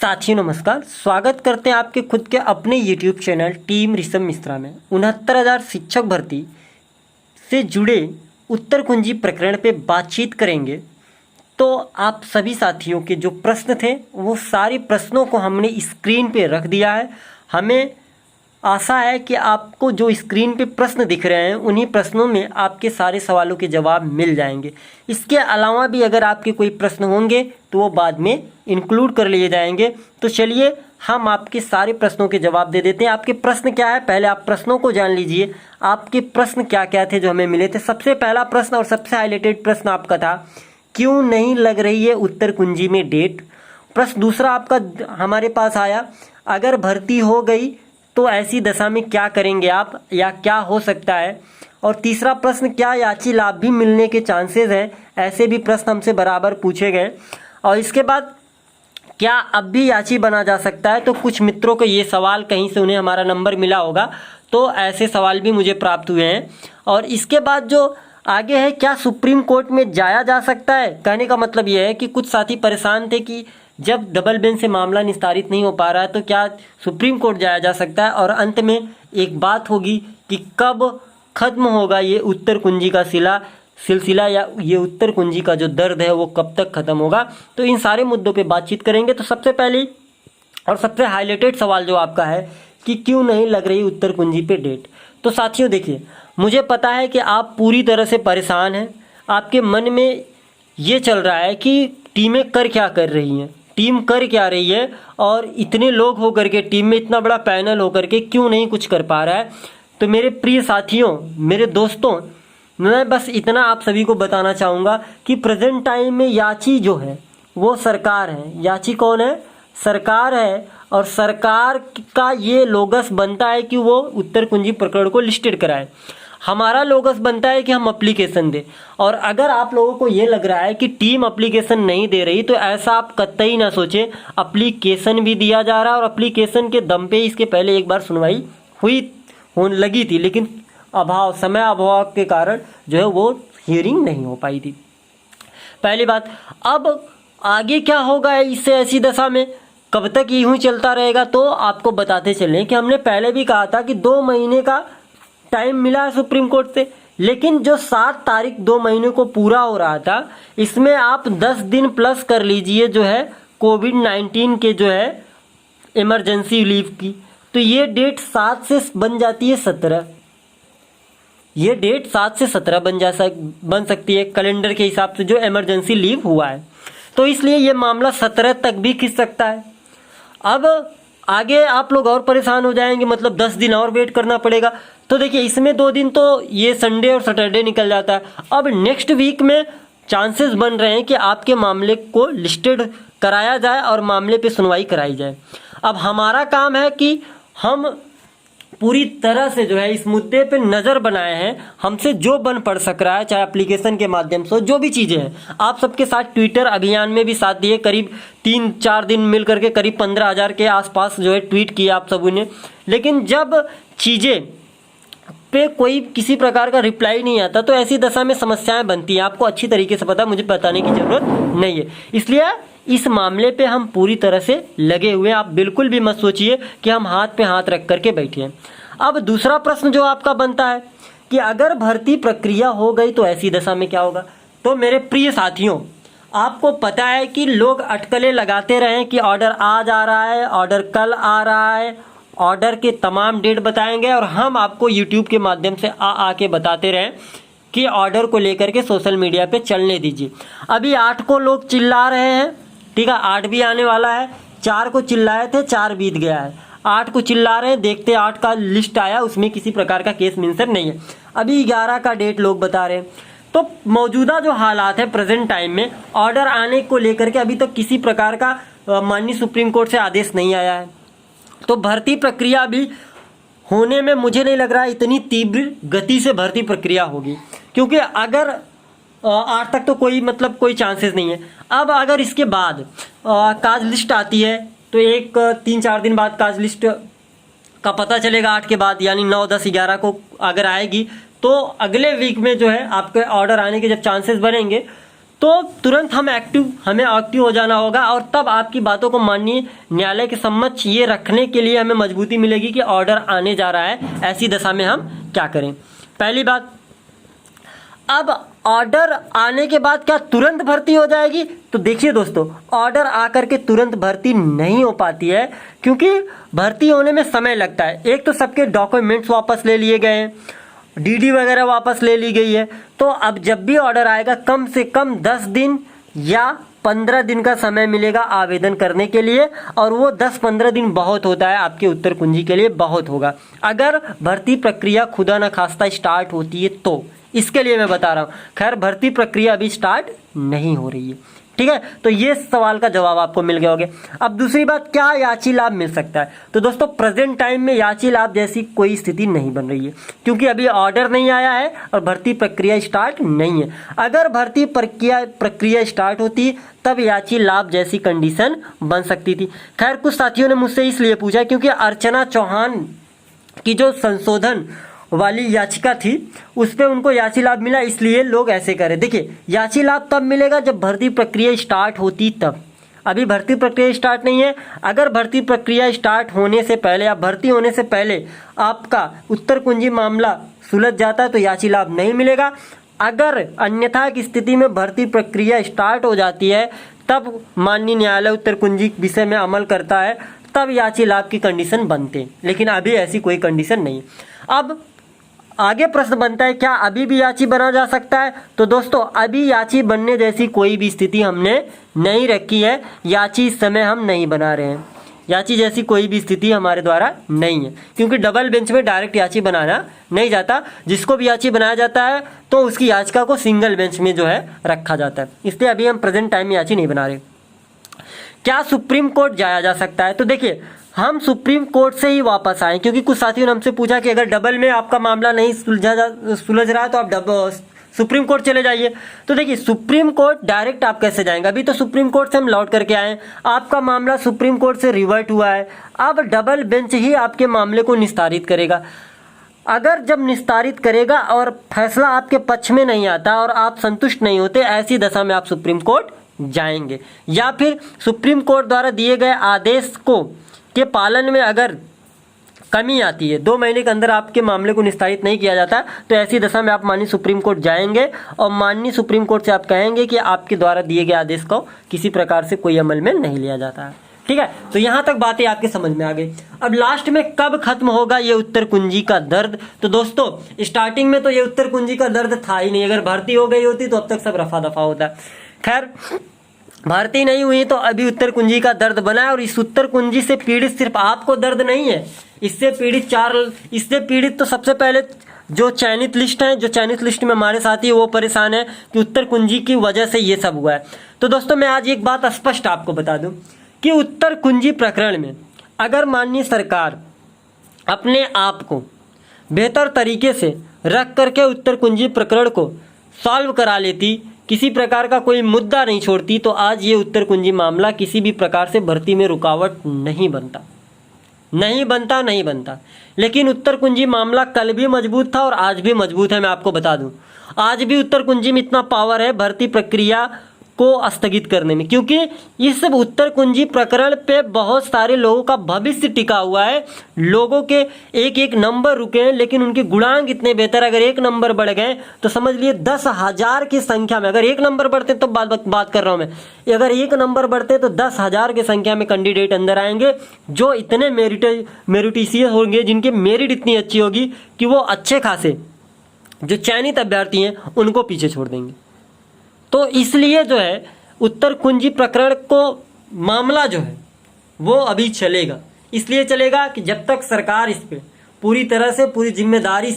साथियों नमस्कार, स्वागत करते हैं आपके खुद के अपने YouTube channel team Rishabh Mishra में। 69,000 शिक्षक भर्ती से जुड़े उत्तर कुंजी प्रकरण पे बातचीत करेंगे। तो आप सभी साथियों के जो प्रश्न थे वो सारे प्रश्नों को हमने स्क्रीन पे रख दिया है। हमें आशा है कि आपको जो स्क्रीन पे प्रश्न दिख रहे हैं उन्हीं प्रश्नों में आपके सारे सवालों के जवाब मिल जाएंगे। इसके अलावा भी अगर आपके कोई प्रश्न होंगे तो वो बाद में इंक्लूड कर लिए जाएंगे। तो चलिए हम आपके सारे प्रश्नों के जवाब दे देते हैं। आपके प्रश्न क्या है, पहले आप प्रश्नों को जान लीजिए। आपके प्रश्न क्या क्या थे जो हमें मिले थे। सबसे पहला प्रश्न और सबसे हाईलाइटेड प्रश्न आपका था, क्यों नहीं लग रही है उत्तर कुंजी में डेट। प्रश्न दूसरा आपका हमारे पास आया, अगर भर्ती हो गई तो ऐसी दशा में क्या करेंगे आप या क्या हो सकता है। और तीसरा प्रश्न, क्या याची लाभ भी मिलने के चांसेस हैं। ऐसे भी प्रश्न हमसे बराबर पूछे गए। और इसके बाद, क्या अब भी याची बना जा सकता है। तो कुछ मित्रों को ये सवाल कहीं से उन्हें हमारा नंबर मिला होगा, तो ऐसे सवाल भी मुझे प्राप्त हुए हैं। और इसके बाद जो आगे है, क्या सुप्रीम कोर्ट में जाया जा सकता है। कहने का मतलब यह है कि कुछ साथी परेशान थे कि जब डबल बेंच से मामला निस्तारित नहीं हो पा रहा है तो क्या सुप्रीम कोर्ट जाया जा सकता है। और अंत में एक बात होगी कि कब खत्म होगा ये उत्तर कुंजी का सिलसिला या ये उत्तर कुंजी का जो दर्द है वो कब तक खत्म होगा। तो इन सारे मुद्दों पे बातचीत करेंगे। तो सबसे पहले और सबसे हाईलाइटेड सवाल जो आपका है कि क्यों नहीं लग रही उत्तर कुंजी पे डेट। तो साथियों देखिए, मुझे पता है कि आप पूरी तरह से परेशान हैं। आपके मन में ये चल रहा है कि टीमें कर रही हैं, टीम कर क्या रही है, और इतने लोग होकर के टीम में इतना बड़ा पैनल होकर के क्यों नहीं कुछ कर पा रहा है। तो मेरे प्रिय साथियों, मेरे दोस्तों, मैं बस इतना आप सभी को बताना चाहूँगा कि प्रेजेंट टाइम में याची जो है वो सरकार है। याची कौन है? सरकार है। और सरकार का ये लोगस बनता है कि वो उत्तर कुंजी प्रकरण को लिस्टेड कराए। हमारा लोगस बनता है कि हम एप्लीकेशन दें। और अगर आप लोगों को ये लग रहा है कि टीम एप्लीकेशन नहीं दे रही तो ऐसा आप कतई ना सोचें। एप्लीकेशन भी दिया जा रहा है और एप्लीकेशन के दम पे इसके पहले एक बार सुनवाई होने लगी थी, लेकिन समय अभाव के कारण जो है वो हियरिंग नहीं हो पाई थी। पहली बात। अब आगे क्या होगा इससे, ऐसी दशा में कब तक यूं ही चलता रहेगा। तो आपको बताते चलें कि हमने पहले भी कहा था कि 2 महीने का टाइम मिला है सुप्रीम कोर्ट से, लेकिन जो 7 तारीख 2 महीने को पूरा हो रहा था, इसमें आप 10 दिन प्लस कर लीजिए जो है कोविड-19 के जो है इमरजेंसी लीव की। तो ये डेट 7 से बन जाती है 17। ये डेट 7 से 17 बन सकती है कैलेंडर के हिसाब से जो इमरजेंसी लीव हुआ है। तो इसलिए ये मामला 17 तक भी खिंच सकता है। अब आगे आप लोग और परेशान हो जाएंगे, मतलब 10 दिन और वेट करना पड़ेगा। तो देखिए, इसमें 2 दिन तो ये संडे और सैटरडे निकल जाता है। अब नेक्स्ट वीक में चांसेस बन रहे हैं कि आपके मामले को लिस्टेड कराया जाए और मामले पे सुनवाई कराई जाए। अब हमारा काम है कि हम पूरी तरह से जो है इस मुद्दे पे नज़र बनाए हैं। हमसे जो बन पड़ सक रहा है, चाहे एप्लीकेशन के माध्यम से, जो भी चीज़ें हैं, आप सबके साथ ट्विटर अभियान में भी साथ दिए। करीब 3-4 दिन मिल करके करीब 15,000 के आसपास जो है ट्वीट किया आप सबों ने। लेकिन जब चीज़ें पे कोई किसी प्रकार का रिप्लाई नहीं आता तो ऐसी दशा में समस्याएं बनती हैं। आपको अच्छी तरीके से पता, मुझे बताने की ज़रूरत नहीं है। इसलिए इस मामले पे हम पूरी तरह से लगे हुए हैं। आप बिल्कुल भी मत सोचिए कि हम हाथ पे हाथ रख करके बैठे हैं। अब दूसरा प्रश्न जो आपका बनता है कि अगर भर्ती प्रक्रिया हो गई तो ऐसी दशा में क्या होगा। तो मेरे प्रिय साथियों, आपको पता है कि लोग अटकलें लगाते रहे कि ऑर्डर आज आ रहा है, ऑर्डर कल आ रहा है, ऑर्डर के तमाम डेट बताएंगे, और हम आपको यूट्यूब के माध्यम से आके बताते रहें कि ऑर्डर को लेकर के सोशल मीडिया पे चलने दीजिए। अभी 8 को लोग चिल्ला रहे हैं, ठीक है, 8 भी आने वाला है। 4 को चिल्लाए थे, 4 बीत गया है, 8 को चिल्ला रहे हैं। देखते 8 का लिस्ट आया, उसमें किसी प्रकार का केस मेंशन नहीं है। अभी 11 का डेट लोग बता रहे हैं। तो मौजूदा जो हालात है प्रेजेंट टाइम में, ऑर्डर आने को लेकर के अभी तक किसी प्रकार का माननीय सुप्रीम कोर्ट से आदेश नहीं आया है। तो भर्ती प्रक्रिया भी होने में मुझे नहीं लग रहा है इतनी तीव्र गति से भर्ती प्रक्रिया होगी, क्योंकि अगर 8 तक तो कोई चांसेस नहीं है। अब अगर इसके बाद काज लिस्ट आती है तो 3-4 दिन बाद काज लिस्ट का पता चलेगा। 8 के बाद यानी 9, 10, 11 को अगर आएगी तो अगले वीक में जो है आपके ऑर्डर आने के जब चांसेस बनेंगे तो तुरंत हमें एक्टिव हो जाना होगा और तब आपकी बातों को माननीय न्यायालय के समक्ष ये रखने के लिए हमें मजबूती मिलेगी कि ऑर्डर आने जा रहा है। ऐसी दशा में हम क्या करें? पहली बात, अब ऑर्डर आने के बाद क्या तुरंत भर्ती हो जाएगी? तो देखिए दोस्तों, ऑर्डर आकर के तुरंत भर्ती नहीं हो पाती है, क्योंकि भर्ती होने में समय लगता है। एक तो सबके डॉक्यूमेंट्स वापस ले लिए गए हैं, डीडी वगैरह वापस ले ली गई है। तो अब जब भी ऑर्डर आएगा कम से कम 10 दिन या 15 दिन का समय मिलेगा आवेदन करने के लिए, और वो 10-15 दिन बहुत होता है आपके उत्तर कुंजी के लिए, बहुत होगा अगर भर्ती प्रक्रिया खुदा न खास्ता स्टार्ट होती है तो। इसके लिए मैं बता रहा हूँ। खैर, भर्ती प्रक्रिया अभी स्टार्ट नहीं हो रही है, ठीक है। तो ये सवाल का जवाब आपको मिल गया होगा। अब दूसरी बात, क्या याची लाभ मिल सकता है? तो दोस्तों, प्रेजेंट टाइम में याची लाभ जैसी कोई स्थिति नहीं बन रही है, क्योंकि अभी ऑर्डर नहीं आया है और भर्ती प्रक्रिया स्टार्ट नहीं है। अगर भर्ती प्रक्रिया स्टार्ट होती तब याची लाभ जैसी कंडीशन बन सकती थी। खैर, कुछ साथियों ने मुझसे इसलिए पूछा क्योंकि अर्चना चौहान की जो संशोधन वाली याचिका थी उस पे उनको याची लाभ मिला, इसलिए लोग ऐसे करें। देखिए, याची लाभ तब मिलेगा जब भर्ती प्रक्रिया स्टार्ट होती तब। अभी भर्ती प्रक्रिया स्टार्ट नहीं है। अगर भर्ती प्रक्रिया स्टार्ट होने से पहले या भर्ती होने से पहले आपका उत्तर कुंजी मामला सुलझ जाता है तो याची लाभ नहीं मिलेगा। अगर अन्यथा की स्थिति में भर्ती प्रक्रिया स्टार्ट हो जाती है तब माननीय न्यायालय उत्तर कुंजी विषय में अमल करता है, तब याची लाभ की कंडीशन बनते, लेकिन अभी ऐसी कोई कंडीशन नहीं। अब आगे प्रश्न बनता है, क्या अभी भी याची बना जा सकता है? तो दोस्तों, अभी याची बनने जैसी कोई भी स्थिति हमने नहीं रखी है। याची इस समय हम नहीं बना रहे हैं। याची जैसी कोई भी स्थिति हमारे द्वारा नहीं है, क्योंकि डबल बेंच में डायरेक्ट याची बनाना नहीं जाता। जिसको भी याची बनाया जाता है तो उसकी याचिका को सिंगल बेंच में जो है रखा जाता है, इसलिए अभी हम प्रेजेंट टाइम में याची नहीं बना रहे। क्या सुप्रीम कोर्ट जाया जा सकता है? तो देखिए, हम सुप्रीम कोर्ट से ही वापस आए, क्योंकि कुछ साथियों ने हमसे पूछा कि अगर डबल में आपका मामला नहीं सुलझ रहा है तो आप सुप्रीम कोर्ट चले जाइए। तो देखिए, सुप्रीम कोर्ट डायरेक्ट आप कैसे जाएंगे? अभी तो सुप्रीम कोर्ट से हम लौट करके आए, आपका मामला सुप्रीम कोर्ट से रिवर्ट हुआ है। अब डबल बेंच ही आपके मामले को निस्तारित करेगा। अगर जब निस्तारित करेगा और फैसला आपके पक्ष में नहीं आता और आप संतुष्ट नहीं होते, ऐसी दशा में आप सुप्रीम कोर्ट जाएंगे, या फिर सुप्रीम कोर्ट द्वारा दिए गए आदेश को के पालन में अगर कमी आती है, 2 महीने के अंदर आपके मामले को निस्तारित नहीं किया जाता, तो ऐसी दशा में आप माननीय सुप्रीम कोर्ट जाएंगे और माननीय सुप्रीम कोर्ट से आप कहेंगे कि आपके द्वारा दिए गए आदेश को किसी प्रकार से कोई अमल में नहीं लिया जाता है। ठीक है, तो यहाँ तक बातें आपके समझ में आ गई। अब लास्ट में कब खत्म होगा ये उत्तर कुंजी का दर्द? तो दोस्तों, स्टार्टिंग में तो ये उत्तर कुंजी का दर्द था ही नहीं। अगर भर्ती हो गई होती तो अब तक सब रफा दफा होता। खैर, भर्ती नहीं हुई तो अभी उत्तर कुंजी का दर्द बना है, और इस उत्तर कुंजी से पीड़ित सिर्फ आपको दर्द नहीं है, इससे पीड़ित तो सबसे पहले जो चयनित लिस्ट है, जो चयनित लिस्ट में हमारे साथी है वो परेशान है कि उत्तर कुंजी की वजह से ये सब हुआ है। तो दोस्तों, मैं आज एक बात स्पष्ट आपको बता दूं कि उत्तर कुंजी प्रकरण में अगर माननीय सरकार अपने आप को बेहतर तरीके से रख करके उत्तर कुंजी प्रकरण को सॉल्व करा लेती, किसी प्रकार का कोई मुद्दा नहीं छोड़ती, तो आज ये उत्तर कुंजी मामला किसी भी प्रकार से भर्ती में रुकावट नहीं बनता। लेकिन उत्तर कुंजी मामला कल भी मजबूत था और आज भी मजबूत है। मैं आपको बता दूं, आज भी उत्तर कुंजी में इतना पावर है भर्ती प्रक्रिया को स्थगित करने में, क्योंकि इस उत्तर कुंजी प्रकरण पे बहुत सारे लोगों का भविष्य टिका हुआ है। लोगों के एक एक नंबर रुके हैं, लेकिन उनके गुणांक इतने बेहतर, अगर 1 नंबर बढ़ गए तो समझ लिए 10,000 की संख्या में, अगर 1 नंबर बढ़ते तो बात कर रहा हूं मैं, अगर 1 नंबर बढ़ते तो 10,000 की संख्या में कैंडिडेट अंदर आएंगे जो इतने मेरिटिशियस होंगे, जिनकी मेरिट इतनी अच्छी होगी कि वो अच्छे खासे जो चयनित अभ्यर्थी हैं उनको पीछे छोड़ देंगे। तो इसलिए जो है उत्तर कुंजी प्रकरण को मामला जो है वो अभी चलेगा। इसलिए चलेगा कि जब तक सरकार इस पे पूरी तरह से पूरी जिम्मेदारी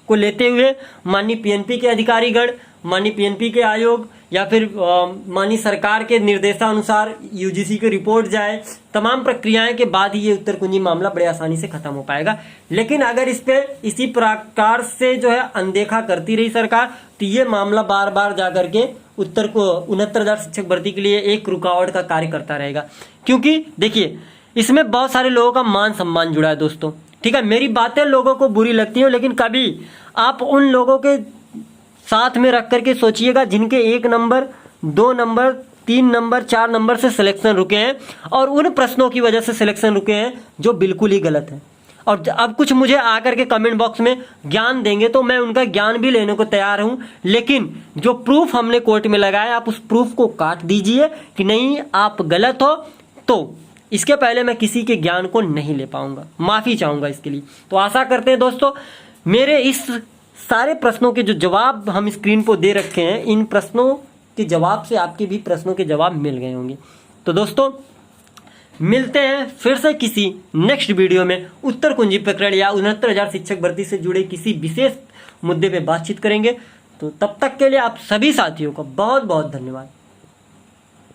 को लेते हुए माननीय पीएनपी के अधिकारीगण, माननीय पीएनपी के आयोग या फिर माननीय सरकार के निर्देशानुसार यूजीसी की रिपोर्ट जाए, तमाम प्रक्रियाएं के बाद ही ये उत्तर कुंजी मामला बड़े आसानी से खत्म हो पाएगा। लेकिन अगर इस पे इसी प्रकार से जो है अनदेखा करती रही सरकार, तो ये मामला बार बार जाकर के उत्तर को 69,000 शिक्षक भर्ती के लिए एक रुकावट का कार्य करता रहेगा। क्योंकि देखिए, इसमें बहुत सारे लोगों का मान सम्मान जुड़ा है दोस्तों। ठीक है, मेरी बातें लोगों को बुरी लगती हैं, लेकिन कभी आप उन लोगों के साथ में रख करके सोचिएगा जिनके 1 नंबर 2 नंबर, 3 नंबर, 4 नंबर से सिलेक्शन रुके हैं और उन प्रश्नों की वजह से सिलेक्शन रुके हैं जो बिल्कुल ही गलत है। और अब कुछ मुझे आकर के कमेंट बॉक्स में ज्ञान देंगे तो मैं उनका ज्ञान भी लेने को तैयार हूं, लेकिन जो प्रूफ हमने कोर्ट में लगाया आप उस प्रूफ को काट दीजिए कि नहीं आप गलत हो, तो इसके पहले मैं किसी के ज्ञान को नहीं ले पाऊंगा, माफ़ी चाहूँगा इसके लिए। तो आशा करते हैं दोस्तों मेरे इस सारे प्रश्नों के जो जवाब हम स्क्रीन पर दे रखे हैं, इन प्रश्नों के जवाब से आपके भी प्रश्नों के जवाब मिल गए होंगे। तो दोस्तों मिलते हैं फिर से किसी नेक्स्ट वीडियो में, उत्तर कुंजी प्रकरण या 69,000 शिक्षक भर्ती से जुड़े किसी विशेष मुद्दे पे बातचीत करेंगे। तो तब तक के लिए आप सभी साथियों का बहुत बहुत धन्यवाद।